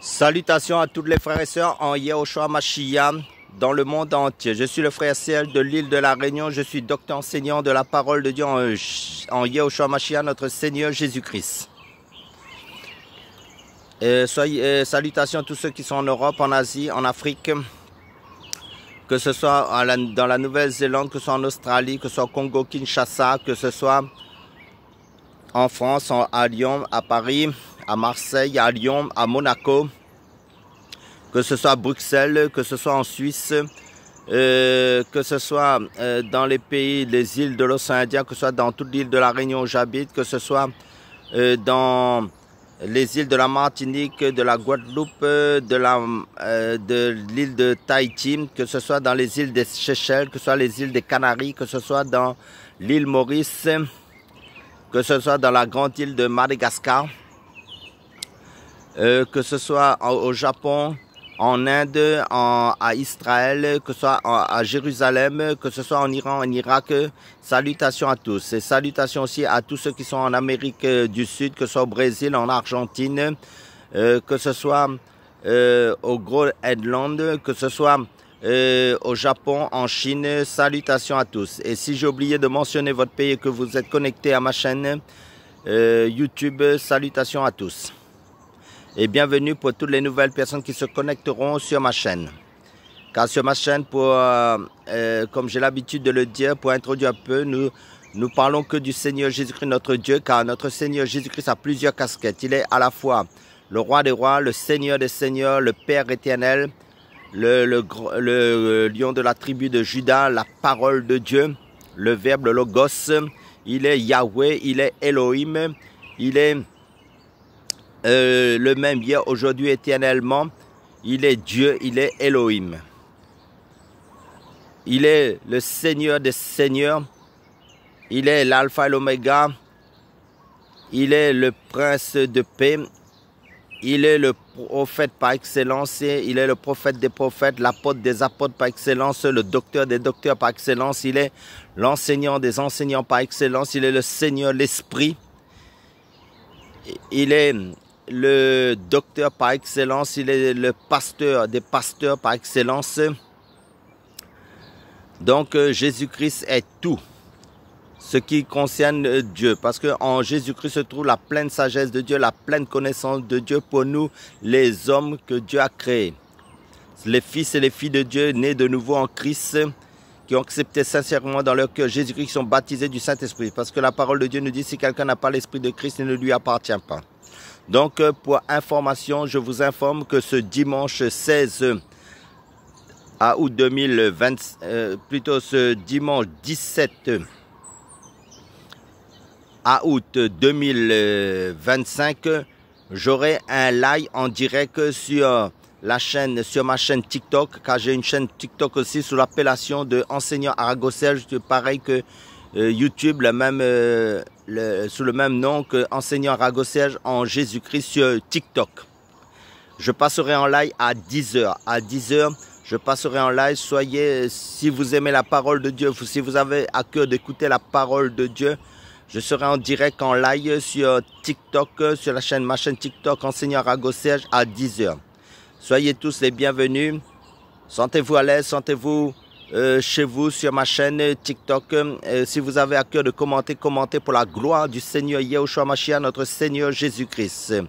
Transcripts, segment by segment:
Salutations à tous les frères et sœurs en Yehoshua Mashiach dans le monde entier. Je suis le frère Ciel de l'île de la Réunion. Je suis docteur enseignant de la parole de Dieu en Yehoshua Mashiach, notre Seigneur Jésus-Christ. Salutations à tous ceux qui sont en Europe, en Asie, en Afrique, que ce soit dans la Nouvelle-Zélande, que ce soit en Australie, que ce soit au Congo-Kinshasa, que ce soit en France, à Lyon, à Paris, à Marseille, à Lyon, à Monaco, que ce soit à Bruxelles, que ce soit en Suisse, que ce soit dans les pays, les îles de l'océan Indien, que ce soit dans toute l'île de la Réunion où j'habite, que ce soit dans les îles de la Martinique, de la Guadeloupe, de l'île de Tahiti, que ce soit dans les îles des Seychelles, que ce soit les îles des Canaries, que ce soit dans l'île Maurice, que ce soit dans la grande île de Madagascar, que ce soit au Japon, en Inde, à Israël, que ce soit à Jérusalem, que ce soit en Iran, en Irak. Salutations à tous. Et salutations aussi à tous ceux qui sont en Amérique du Sud, que ce soit au Brésil, en Argentine, que ce soit au Groenland, que ce soit au Japon, en Chine. Salutations à tous. Et si j'ai oublié de mentionner votre pays et que vous êtes connecté à ma chaîne YouTube, salutations à tous. Et bienvenue pour toutes les nouvelles personnes qui se connecteront sur ma chaîne. Car sur ma chaîne, comme j'ai l'habitude de le dire, pour introduire un peu, nous parlons que du Seigneur Jésus-Christ notre Dieu, car notre Seigneur Jésus-Christ a plusieurs casquettes. Il est à la fois le roi des rois, le Seigneur des seigneurs, le Père éternel, le lion de la tribu de Juda, la parole de Dieu, le Verbe, le Logos. Il est Yahweh, il est Elohim, il est le même hier, aujourd'hui, éternellement. Il est Dieu, il est Elohim. Il est le Seigneur des seigneurs. Il est l'alpha et l'oméga. Il est le prince de paix. Il est le prophète par excellence. Il est le prophète des prophètes, l'apôtre des apôtres par excellence, le docteur des docteurs par excellence. Il est l'enseignant des enseignants par excellence. Il est le Seigneur, l'Esprit. Il est le docteur par excellence, il est le pasteur des pasteurs par excellence. Donc Jésus-Christ est tout ce qui concerne Dieu, parce qu'en Jésus-Christ se trouve la pleine sagesse de Dieu, la pleine connaissance de Dieu pour nous, les hommes que Dieu a créés. Les fils et les filles de Dieu nés de nouveau en Christ, qui ont accepté sincèrement dans leur cœur Jésus-Christ, qui sont baptisés du Saint-Esprit. Parce que la parole de Dieu nous dit, si quelqu'un n'a pas l'Esprit de Christ, il ne lui appartient pas. Donc, pour information, je vous informe que ce dimanche 16 août 2020, plutôt ce dimanche 17 août 2025, j'aurai un live en direct sur ma chaîne TikTok, car j'ai une chaîne TikTok aussi sous l'appellation de enseignant Arago Serge, pareil que YouTube, sous le même nom que enseignant Arago Serge en Jésus-Christ sur TikTok. Je passerai en live à 10h. À 10h, je passerai en live. Soyez, si vous aimez la parole de Dieu, si vous avez à cœur d'écouter la parole de Dieu, je serai en direct en live sur TikTok, sur ma chaîne TikTok, enseignant Arago Serge à 10h. Soyez tous les bienvenus. Sentez-vous à l'aise, sentez-vous chez vous sur ma chaîne TikTok. Si vous avez à cœur de commenter, commentez pour la gloire du Seigneur Yehoshua Mashiach, notre Seigneur Jésus-Christ.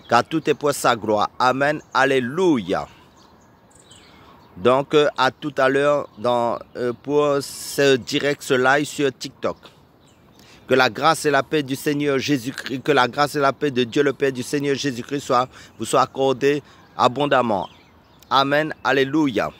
Car tout est pour sa gloire. Amen. Alléluia. Donc, à tout à l'heure pour ce direct, ce live sur TikTok. Que la grâce et la paix du Seigneur Jésus-Christ, que la grâce et la paix de Dieu le Père du Seigneur Jésus-Christ vous soient accordées abondamment. Amen. Alléluia.